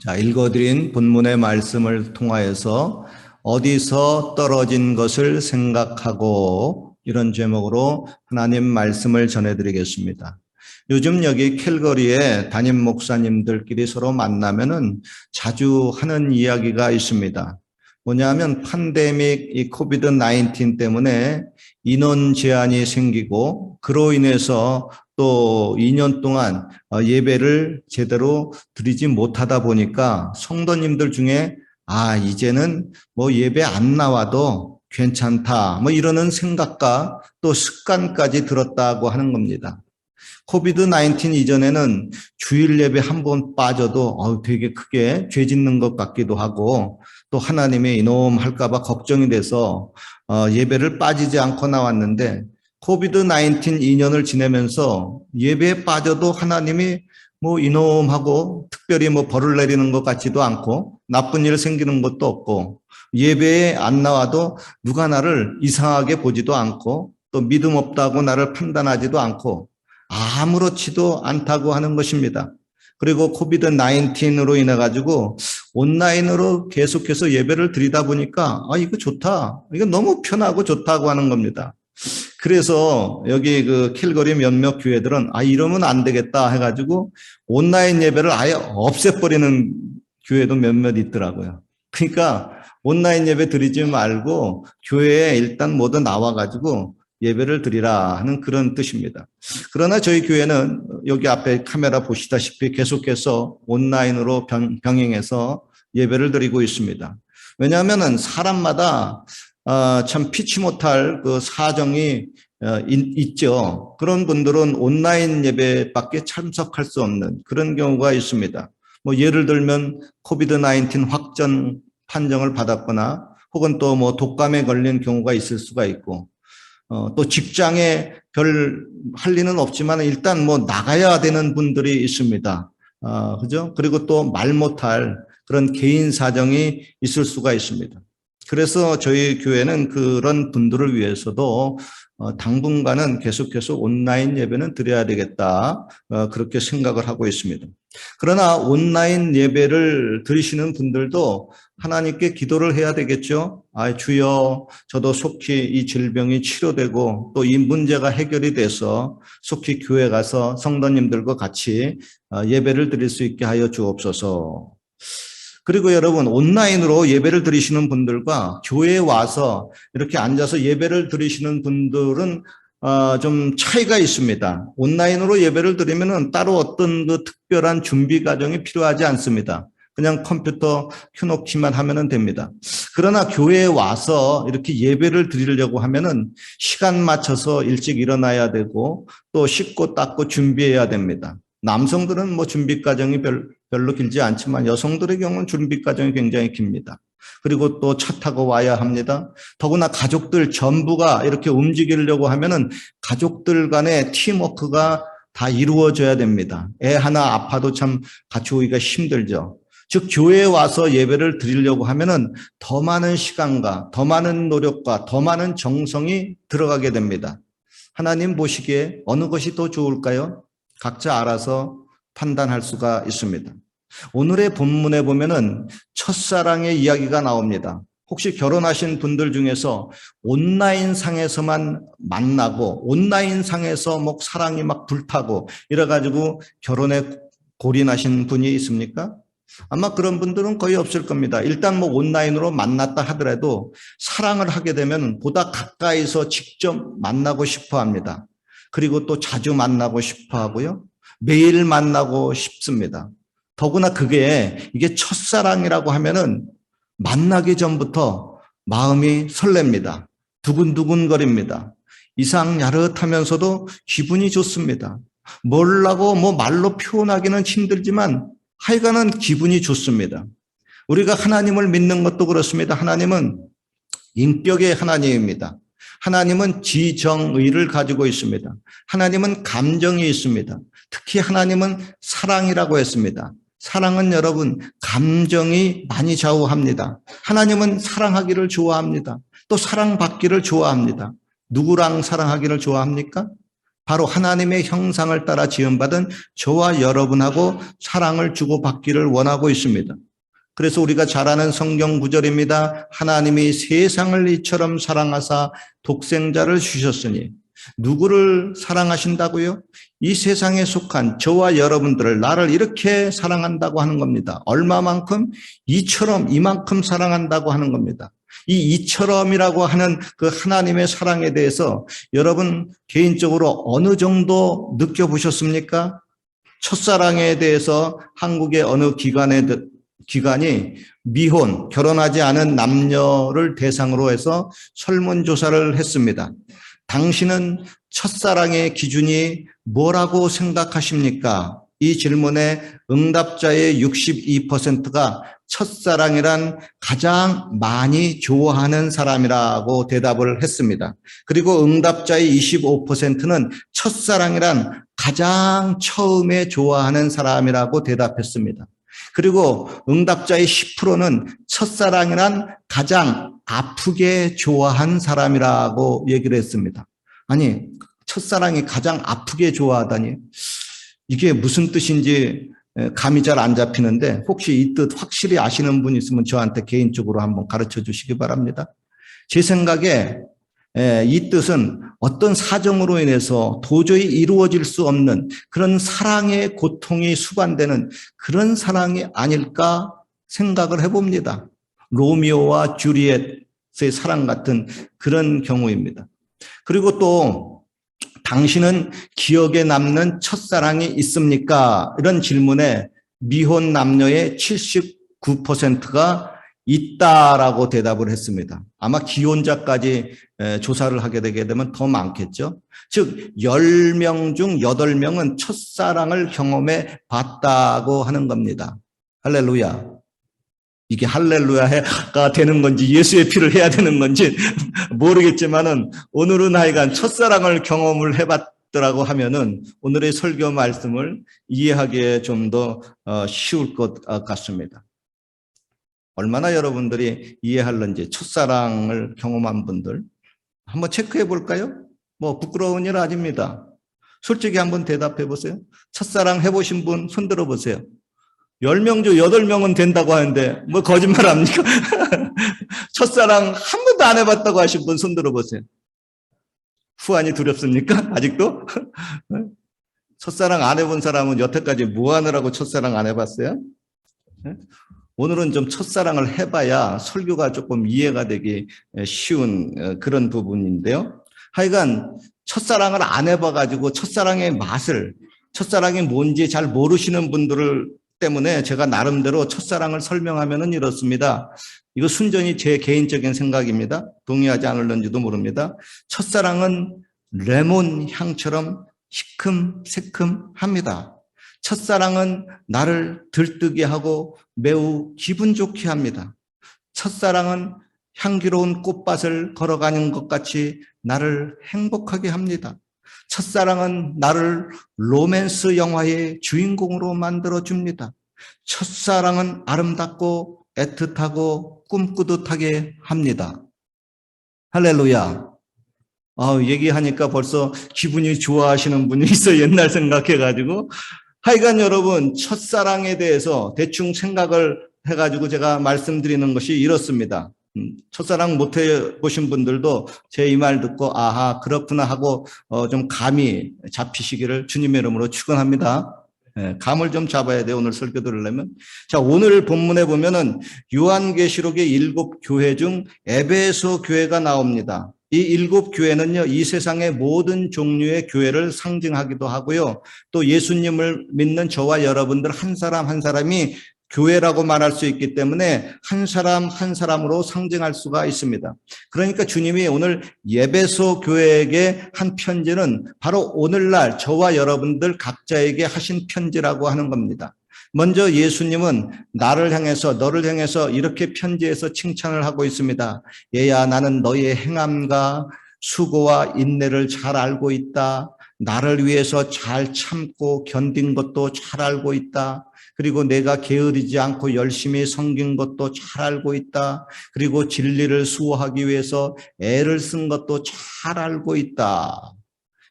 자, 읽어드린 본문의 말씀을 통하여서 어디서 떨어진 것을 생각하고 이런 제목으로 하나님 말씀을 전해드리겠습니다. 요즘 여기 캘거리에 담임 목사님들끼리 서로 만나면은 자주 하는 이야기가 있습니다. 뭐냐면 팬데믹 이 코비드 19 때문에 인원 제한이 생기고 그로 인해서 또 2년 동안 예배를 제대로 드리지 못하다 보니까 성도님들 중에 이제는 뭐 예배 안 나와도 괜찮다 뭐 이러는 생각과 또 습관까지 들었다고 하는 겁니다. 코비드 19 이전에는 주일 예배 한 번 빠져도 되게 크게 죄 짓는 것 같기도 하고 또 하나님의 이놈 할까봐 걱정이 돼서 예배를 빠지지 않고 나왔는데 코비드 19 2년을 지내면서 예배에 빠져도 하나님이 뭐 이놈하고 특별히 뭐 벌을 내리는 것 같지도 않고 나쁜 일 생기는 것도 없고 예배에 안 나와도 누가 나를 이상하게 보지도 않고 또 믿음 없다고 나를 판단하지도 않고 아무렇지도 않다고 하는 것입니다. 그리고 코비드 19으로 인해 가지고 온라인으로 계속해서 예배를 드리다 보니까 이거 좋다. 이거 너무 편하고 좋다고 하는 겁니다. 그래서 여기 그 캘거리 몇몇 교회들은 이러면 안 되겠다 해가지고 온라인 예배를 아예 없애버리는 교회도 몇몇 있더라고요. 그러니까 온라인 예배 드리지 말고 교회에 일단 모두 나와가지고 예배를 드리라 하는 그런 뜻입니다. 그러나 저희 교회는 여기 앞에 카메라 보시다시피 계속해서 온라인으로 병행해서 예배를 드리고 있습니다. 왜냐하면은 사람마다 참 피치 못할 그 사정이 있죠. 그런 분들은 온라인 예배밖에 참석할 수 없는 그런 경우가 있습니다. 뭐 예를 들면 코비드 19 확전 판정을 받았거나 혹은 또 뭐 독감에 걸린 경우가 있을 수가 있고 또 직장에 별 할 리는 없지만 일단 뭐 나가야 되는 분들이 있습니다. 그죠? 그리고 또 말 못할 그런 개인 사정이 있을 수가 있습니다. 그래서 저희 교회는 그런 분들을 위해서도 당분간은 계속해서 온라인 예배는 드려야 되겠다 그렇게 생각을 하고 있습니다. 그러나 온라인 예배를 드리시는 분들도 하나님께 기도를 해야 되겠죠. 주여 저도 속히 이 질병이 치료되고 또 이 문제가 해결이 돼서 속히 교회 가서 성도님들과 같이 예배를 드릴 수 있게 하여 주옵소서. 그리고 여러분 온라인으로 예배를 드리시는 분들과 교회에 와서 이렇게 앉아서 예배를 드리시는 분들은 좀 차이가 있습니다. 온라인으로 예배를 드리면은 따로 어떤 그 특별한 준비 과정이 필요하지 않습니다. 그냥 컴퓨터 켜놓기만 하면 됩니다. 그러나 교회에 와서 이렇게 예배를 드리려고 하면은 시간 맞춰서 일찍 일어나야 되고 또 씻고 닦고 준비해야 됩니다. 남성들은 뭐 준비 과정이 별로 길지 않지만 여성들의 경우는 준비 과정이 굉장히 깁니다. 그리고 또 차 타고 와야 합니다. 더구나 가족들 전부가 이렇게 움직이려고 하면은 가족들 간의 팀워크가 다 이루어져야 됩니다. 애 하나 아파도 참 같이 오기가 힘들죠. 즉 교회에 와서 예배를 드리려고 하면은 더 많은 시간과 더 많은 노력과 더 많은 정성이 들어가게 됩니다. 하나님 보시기에 어느 것이 더 좋을까요? 각자 알아서 판단할 수가 있습니다. 오늘의 본문에 보면은 첫사랑의 이야기가 나옵니다. 혹시 결혼하신 분들 중에서 온라인 상에서만 만나고 온라인 상에서 뭐 사랑이 막 불타고 이래가지고 결혼에 골인하신 분이 있습니까? 아마 그런 분들은 거의 없을 겁니다. 일단 뭐 온라인으로 만났다 하더라도 사랑을 하게 되면 보다 가까이서 직접 만나고 싶어 합니다. 그리고 또 자주 만나고 싶어 하고요. 매일 만나고 싶습니다. 더구나 이게 첫사랑이라고 하면은 만나기 전부터 마음이 설렙니다. 두근두근거립니다. 이상야릇하면서도 기분이 좋습니다. 뭐라고 뭐 말로 표현하기는 힘들지만 하여간은 기분이 좋습니다. 우리가 하나님을 믿는 것도 그렇습니다. 하나님은 인격의 하나님입니다. 하나님은 지정의를 가지고 있습니다. 하나님은 감정이 있습니다. 특히 하나님은 사랑이라고 했습니다. 사랑은 여러분 감정이 많이 좌우합니다. 하나님은 사랑하기를 좋아합니다. 또 사랑받기를 좋아합니다. 누구랑 사랑하기를 좋아합니까? 바로 하나님의 형상을 따라 지음받은 저와 여러분하고 사랑을 주고받기를 원하고 있습니다. 그래서 우리가 잘 아는 성경 구절입니다. 하나님이 세상을 이처럼 사랑하사 독생자를 주셨으니. 누구를 사랑하신다고요? 이 세상에 속한 저와 여러분들을, 나를 이렇게 사랑한다고 하는 겁니다. 얼마만큼? 이만큼 사랑한다고 하는 겁니다. 이 이처럼이라고 하는 그 하나님의 사랑에 대해서 여러분 개인적으로 어느 정도 느껴보셨습니까? 첫사랑에 대해서 한국의 어느 기관이 미혼, 결혼하지 않은 남녀를 대상으로 해서 설문조사를 했습니다. 당신은 첫사랑의 기준이 뭐라고 생각하십니까? 이 질문에 응답자의 62%가 첫사랑이란 가장 많이 좋아하는 사람이라고 대답을 했습니다. 그리고 응답자의 25%는 첫사랑이란 가장 처음에 좋아하는 사람이라고 대답했습니다. 그리고 응답자의 10%는 첫사랑이란 가장 아프게 좋아한 사람이라고 얘기를 했습니다. 아니, 첫사랑이 가장 아프게 좋아하다니, 이게 무슨 뜻인지 감이 잘 안 잡히는데 혹시 이 뜻 확실히 아시는 분 있으면 저한테 개인적으로 한번 가르쳐 주시기 바랍니다. 제 생각에 이 뜻은 어떤 사정으로 인해서 도저히 이루어질 수 없는 그런 사랑의 고통이 수반되는 그런 사랑이 아닐까 생각을 해봅니다. 로미오와 주리엣의 사랑 같은 그런 경우입니다. 그리고 또 당신은 기억에 남는 첫사랑이 있습니까? 이런 질문에 미혼 남녀의 79%가 있다라고 대답을 했습니다. 아마 기혼자까지 조사를 하게 되게 되면 더 많겠죠. 즉 10명 중 8명은 첫사랑을 경험해 봤다고 하는 겁니다. 할렐루야. 이게 할렐루야가 되는 건지 예수의 피를 해야 되는 건지 모르겠지만은 오늘은 하여간 첫사랑을 경험을 해봤더라고 하면은 오늘의 설교 말씀을 이해하기에 좀 더 쉬울 것 같습니다. 얼마나 여러분들이 이해할는지 첫사랑을 경험한 분들 한번 체크해 볼까요? 뭐 부끄러운 일 아닙니다. 솔직히 한번 대답해 보세요. 첫사랑 해보신 분 손들어 보세요. 10명 중 8명은 된다고 하는데 뭐 거짓말 합니까? 첫사랑 한 번도 안 해봤다고 하신 분 손들어 보세요. 후환이 두렵습니까? 아직도? 첫사랑 안 해본 사람은 여태까지 뭐 하느라고 첫사랑 안 해봤어요? 오늘은 좀 첫사랑을 해봐야 설교가 조금 이해가 되기 쉬운 그런 부분인데요. 하여간 첫사랑을 안 해봐가지고 첫사랑의 맛을, 첫사랑이 뭔지 잘 모르시는 분들을 때문에 제가 나름대로 첫사랑을 설명하면은 이렇습니다. 이거 순전히 제 개인적인 생각입니다. 동의하지 않을는지도 모릅니다. 첫사랑은 레몬 향처럼 시큼새큼합니다. 첫사랑은 나를 들뜨게 하고 매우 기분 좋게 합니다. 첫사랑은 향기로운 꽃밭을 걸어가는 것 같이 나를 행복하게 합니다. 첫사랑은 나를 로맨스 영화의 주인공으로 만들어줍니다. 첫사랑은 아름답고 애틋하고 꿈꾸듯하게 합니다. 할렐루야. 얘기하니까 벌써 기분이 좋아하시는 분이 있어. 옛날 생각해가지고. 하여간 여러분, 첫사랑에 대해서 대충 생각을 해가지고 제가 말씀드리는 것이 이렇습니다. 첫사랑 못 해보신 분들도 제 이 말 듣고 아하 그렇구나 하고 좀 감이 잡히시기를 주님의 이름으로 축원합니다. 감을 좀 잡아야 돼요. 오늘 설교 들으려면. 자, 오늘 본문에 보면은 요한계시록의 7교회 중 에베소 교회가 나옵니다. 이 7교회는요, 이 세상의 모든 종류의 교회를 상징하기도 하고요. 또 예수님을 믿는 저와 여러분들 한 사람 한 사람이 교회라고 말할 수 있기 때문에 한 사람 한 사람으로 상징할 수가 있습니다. 그러니까 주님이 오늘 에베소 교회에게 한 편지는 바로 오늘날 저와 여러분들 각자에게 하신 편지라고 하는 겁니다. 먼저 예수님은 나를 향해서 너를 향해서 이렇게 편지에서 칭찬을 하고 있습니다. 얘야 나는 너의 행함과 수고와 인내를 잘 알고 있다. 나를 위해서 잘 참고 견딘 것도 잘 알고 있다. 그리고 내가 게으르지 않고 열심히 섬긴 것도 잘 알고 있다. 그리고 진리를 수호하기 위해서 애를 쓴 것도 잘 알고 있다.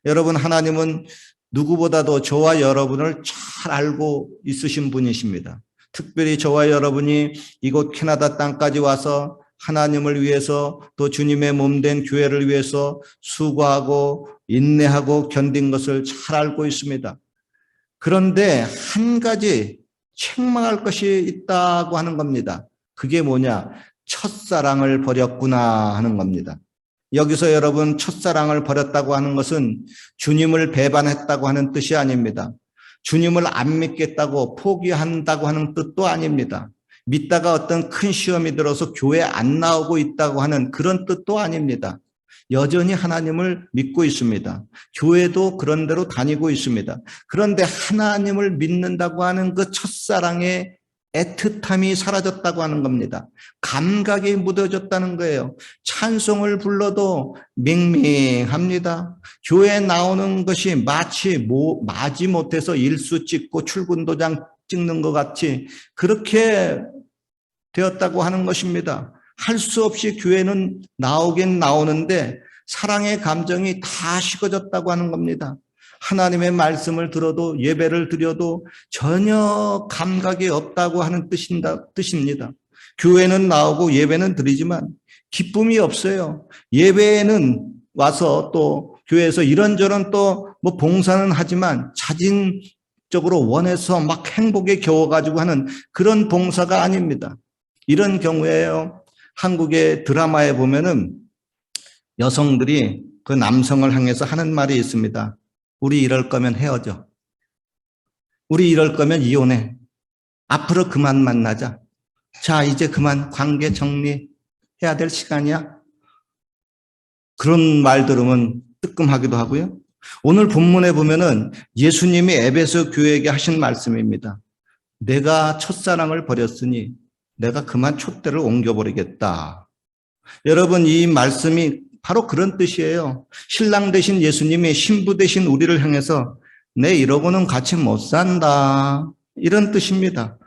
여러분, 하나님은 누구보다도 저와 여러분을 잘 알고 있으신 분이십니다. 특별히 저와 여러분이 이곳 캐나다 땅까지 와서 하나님을 위해서 또 주님의 몸된 교회를 위해서 수고하고 인내하고 견딘 것을 잘 알고 있습니다. 그런데 한 가지 책망할 것이 있다고 하는 겁니다. 그게 뭐냐? 첫사랑을 버렸구나 하는 겁니다. 여기서 여러분, 첫사랑을 버렸다고 하는 것은 주님을 배반했다고 하는 뜻이 아닙니다. 주님을 안 믿겠다고 포기한다고 하는 뜻도 아닙니다. 믿다가 어떤 큰 시험이 들어서 교회 안 나오고 있다고 하는 그런 뜻도 아닙니다. 여전히 하나님을 믿고 있습니다. 교회도 그런 대로 다니고 있습니다. 그런데 하나님을 믿는다고 하는 그 첫사랑의 애틋함이 사라졌다고 하는 겁니다. 감각이 무뎌졌다는 거예요. 찬송을 불러도 맹맹합니다. 교회에 나오는 것이 마치 마지 못해서 일수 찍고 출근 도장 찍는 것 같이 그렇게 되었다고 하는 것입니다. 할 수 없이 교회는 나오긴 나오는데 사랑의 감정이 다 식어졌다고 하는 겁니다. 하나님의 말씀을 들어도 예배를 드려도 전혀 감각이 없다고 하는 뜻입니다. 교회는 나오고 예배는 드리지만 기쁨이 없어요. 예배에는 와서 또 교회에서 이런저런 또 뭐 봉사는 하지만 자진적으로 원해서 막 행복에 겨워가지고 하는 그런 봉사가 아닙니다. 이런 경우에요. 한국의 드라마에 보면은 여성들이 그 남성을 향해서 하는 말이 있습니다. 우리 이럴 거면 헤어져. 우리 이럴 거면 이혼해. 앞으로 그만 만나자. 자, 이제 그만 관계 정리해야 될 시간이야. 그런 말 들으면 뜨끔하기도 하고요. 오늘 본문에 보면은 예수님이 에베소 교회에게 하신 말씀입니다. 내가 첫사랑을 버렸으니 내가 그만 촛대를 옮겨버리겠다. 여러분, 이 말씀이 바로 그런 뜻이에요. 신랑 되신 예수님이 신부 되신 우리를 향해서 내 이러고는 같이 못 산다. 이런 뜻입니다.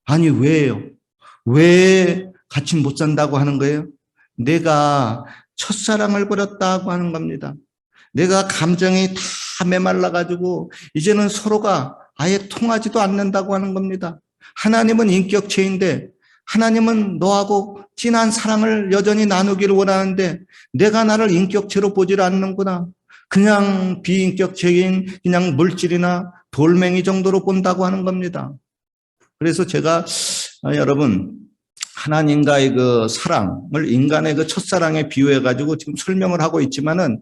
아니, 왜요? 왜 같이 못 산다고 하는 거예요? 내가 첫사랑을 버렸다고 하는 겁니다. 내가 감정이 다 메말라가지고 이제는 서로가 아예 통하지도 않는다고 하는 겁니다. 하나님은 인격체인데 하나님은 너하고 진한 사랑을 여전히 나누기를 원하는데 내가 나를 인격체로 보질 않는구나. 그냥 비인격체인 그냥 물질이나 돌멩이 정도로 본다고 하는 겁니다. 그래서 제가 여러분, 하나님과의 그 사랑을 인간의 그 첫사랑에 비유해가지고 지금 설명을 하고 있지만은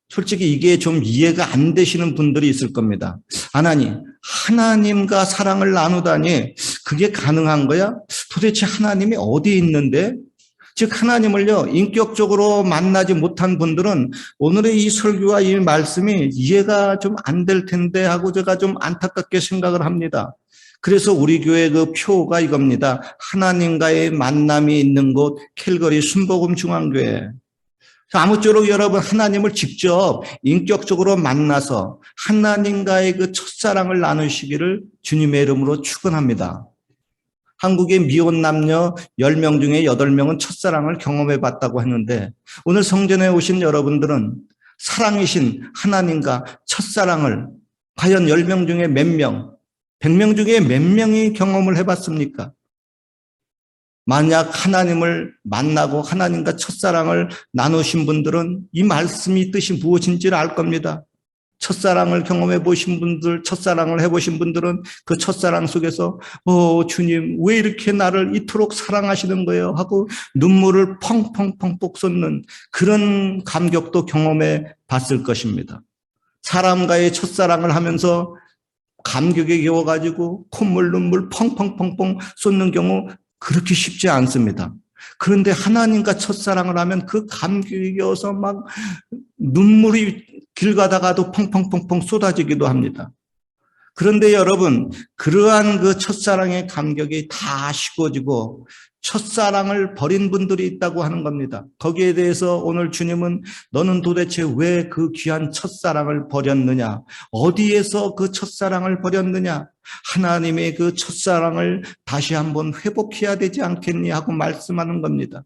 솔직히 이게 좀 이해가 안 되시는 분들이 있을 겁니다. 하나님과 사랑을 나누다니 그게 가능한 거야? 도대체 하나님이 어디 있는데? 즉 하나님을요 인격적으로 만나지 못한 분들은 오늘의 이 설교와 이 말씀이 이해가 좀 안 될 텐데 하고 제가 좀 안타깝게 생각을 합니다. 그래서 우리 교회 그 표가 이겁니다. 하나님과의 만남이 있는 곳 캘거리 순복음 중앙교회. 아무쪼록 여러분 하나님을 직접 인격적으로 만나서 하나님과의 그 첫사랑을 나누시기를 주님의 이름으로 축원합니다. 한국의 미혼 남녀 10명 중에 8명은 첫사랑을 경험해 봤다고 했는데 오늘 성전에 오신 여러분들은 사랑이신 하나님과 첫사랑을 과연 10명 중에 몇 명, 100명 중에 몇 명이 경험을 해봤습니까? 만약 하나님을 만나고 하나님과 첫사랑을 나누신 분들은 이 말씀이 뜻이 무엇인지를 알 겁니다. 첫사랑을 경험해 보신 분들, 첫사랑을 해보신 분들은 그 첫사랑 속에서 주님 왜 이렇게 나를 이토록 사랑하시는 거예요? 하고 눈물을 펑펑펑 쏟는 그런 감격도 경험해 봤을 것입니다. 사람과의 첫사랑을 하면서 감격에 겨워가지고 콧물 눈물 펑펑펑펑 쏟는 경우 그렇게 쉽지 않습니다. 그런데 하나님과 첫사랑을 하면 그 감격이 겨워서 막 눈물이 길 가다가도 펑펑펑펑 쏟아지기도 합니다. 그런데 여러분, 그러한 그 첫사랑의 감격이 다 식어지고 첫사랑을 버린 분들이 있다고 하는 겁니다. 거기에 대해서 오늘 주님은 너는 도대체 왜 그 귀한 첫사랑을 버렸느냐? 어디에서 그 첫사랑을 버렸느냐? 하나님의 그 첫사랑을 다시 한번 회복해야 되지 않겠니? 하고 말씀하는 겁니다.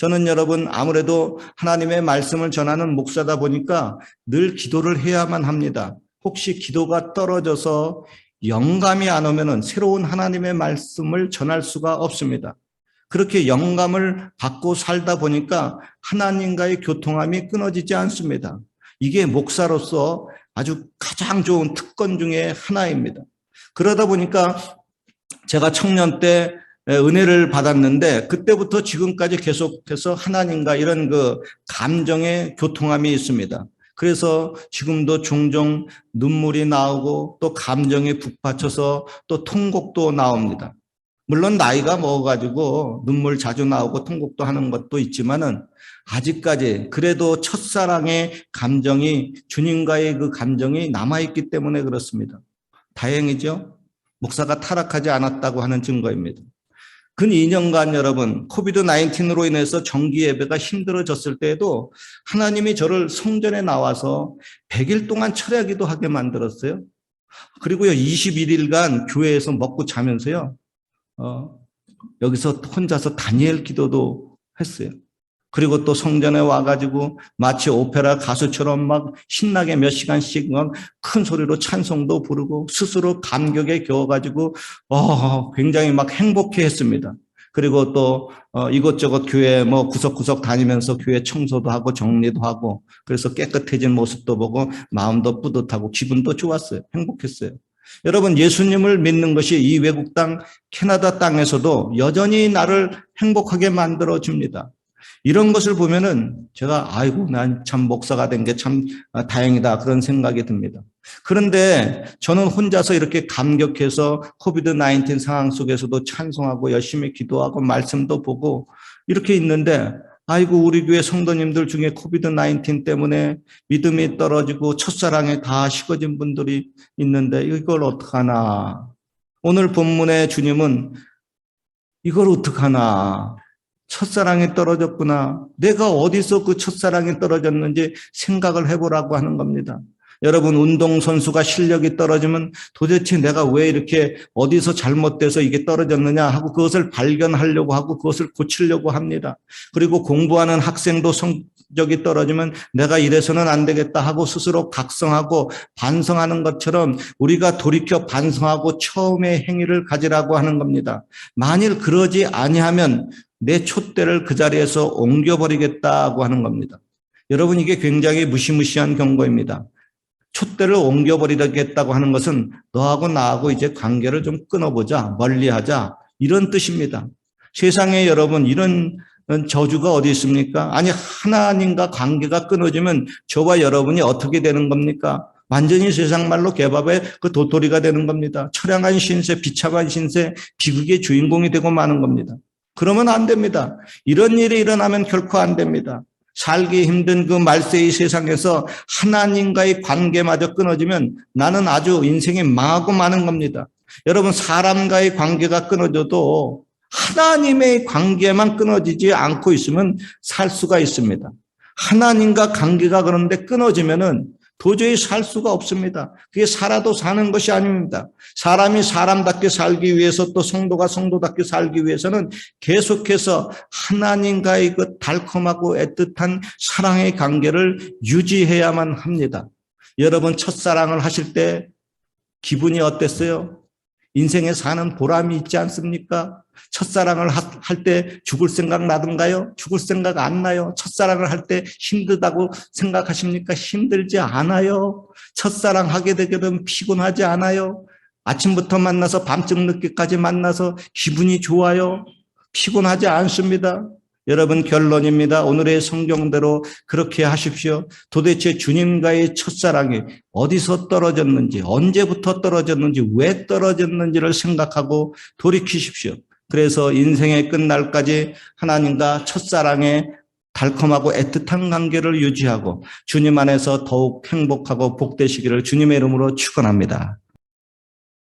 저는 여러분 아무래도 하나님의 말씀을 전하는 목사다 보니까 늘 기도를 해야만 합니다. 혹시 기도가 떨어져서 영감이 안 오면은 새로운 하나님의 말씀을 전할 수가 없습니다. 그렇게 영감을 받고 살다 보니까 하나님과의 교통함이 끊어지지 않습니다. 이게 목사로서 아주 가장 좋은 특권 중에 하나입니다. 그러다 보니까 제가 청년 때 은혜를 받았는데 그때부터 지금까지 계속해서 하나님과 이런 그 감정의 교통함이 있습니다. 그래서 지금도 종종 눈물이 나오고 또 감정이 북받쳐서 또 통곡도 나옵니다. 물론 나이가 먹어가지고 눈물 자주 나오고 통곡도 하는 것도 있지만은 아직까지 그래도 첫사랑의 감정이 주님과의 그 감정이 남아있기 때문에 그렇습니다. 다행이죠. 목사가 타락하지 않았다고 하는 증거입니다. 근 2년간 여러분 코비드-19로 인해서 정기 예배가 힘들어졌을 때에도 하나님이 저를 성전에 나와서 100일 동안 철야기도 하게 만들었어요. 그리고요 21일간 교회에서 먹고 자면서요 여기서 혼자서 다니엘 기도도 했어요. 그리고 또 성전에 와가지고 마치 오페라 가수처럼 막 신나게 몇 시간씩 막 큰 소리로 찬송도 부르고 스스로 감격에 겨워가지고 굉장히 막 행복해했습니다. 그리고 또 이것저것 교회 뭐 구석구석 다니면서 교회 청소도 하고 정리도 하고 그래서 깨끗해진 모습도 보고 마음도 뿌듯하고 기분도 좋았어요. 행복했어요. 여러분 예수님을 믿는 것이 이 외국 땅 캐나다 땅에서도 여전히 나를 행복하게 만들어줍니다. 이런 것을 보면은 제가 아이고 난 참 목사가 된 게 참 다행이다 그런 생각이 듭니다. 그런데 저는 혼자서 이렇게 감격해서 코비드-19 상황 속에서도 찬송하고 열심히 기도하고 말씀도 보고 이렇게 있는데 아이고 우리 교회 성도님들 중에 코비드-19 때문에 믿음이 떨어지고 첫사랑에 다 식어진 분들이 있는데 이걸 어떡하나. 오늘 본문의 주님은 이걸 어떡하나. 첫사랑이 떨어졌구나. 내가 어디서 그 첫사랑이 떨어졌는지 생각을 해보라고 하는 겁니다. 여러분 운동선수가 실력이 떨어지면 도대체 내가 왜 이렇게 어디서 잘못돼서 이게 떨어졌느냐 하고 그것을 발견하려고 하고 그것을 고치려고 합니다. 그리고 공부하는 학생도 성적이 떨어지면 내가 이래서는 안 되겠다 하고 스스로 각성하고 반성하는 것처럼 우리가 돌이켜 반성하고 처음의 행위를 가지라고 하는 겁니다. 만일 그러지 아니하면 내 촛대를 그 자리에서 옮겨버리겠다고 하는 겁니다. 여러분 이게 굉장히 무시무시한 경고입니다. 촛대를 옮겨버리겠다고 하는 것은 너하고 나하고 이제 관계를 좀 끊어보자, 멀리하자 이런 뜻입니다. 세상에 여러분 이런 저주가 어디 있습니까? 아니 하나님과 관계가 끊어지면 저와 여러분이 어떻게 되는 겁니까? 완전히 세상 말로 개밥의 그 도토리가 되는 겁니다. 처량한 신세, 비참한 신세, 비극의 주인공이 되고 마는 겁니다. 그러면 안 됩니다. 이런 일이 일어나면 결코 안 됩니다. 살기 힘든 그 말세의 세상에서 하나님과의 관계마저 끊어지면 나는 아주 인생이 망하고 마는 겁니다. 여러분 사람과의 관계가 끊어져도 하나님의 관계만 끊어지지 않고 있으면 살 수가 있습니다. 하나님과 관계가 그런데 끊어지면은 도저히 살 수가 없습니다. 그게 살아도 사는 것이 아닙니다. 사람이 사람답게 살기 위해서 또 성도가 성도답게 살기 위해서는 계속해서 하나님과의 그 달콤하고 애틋한 사랑의 관계를 유지해야만 합니다. 여러분 첫사랑을 하실 때 기분이 어땠어요? 인생에 사는 보람이 있지 않습니까? 첫사랑을 할 때 죽을 생각 나던가요? 죽을 생각 안 나요? 첫사랑을 할 때 힘들다고 생각하십니까? 힘들지 않아요. 첫사랑 하게 되게 되면 피곤하지 않아요. 아침부터 만나서 밤쯤 늦게까지 만나서 기분이 좋아요. 피곤하지 않습니다. 여러분 결론입니다. 오늘의 성경대로 그렇게 하십시오. 도대체 주님과의 첫사랑이 어디서 떨어졌는지, 언제부터 떨어졌는지, 왜 떨어졌는지를 생각하고 돌이키십시오. 그래서 인생의 끝날까지 하나님과 첫사랑의 달콤하고 애틋한 관계를 유지하고 주님 안에서 더욱 행복하고 복되시기를 주님의 이름으로 축원합니다.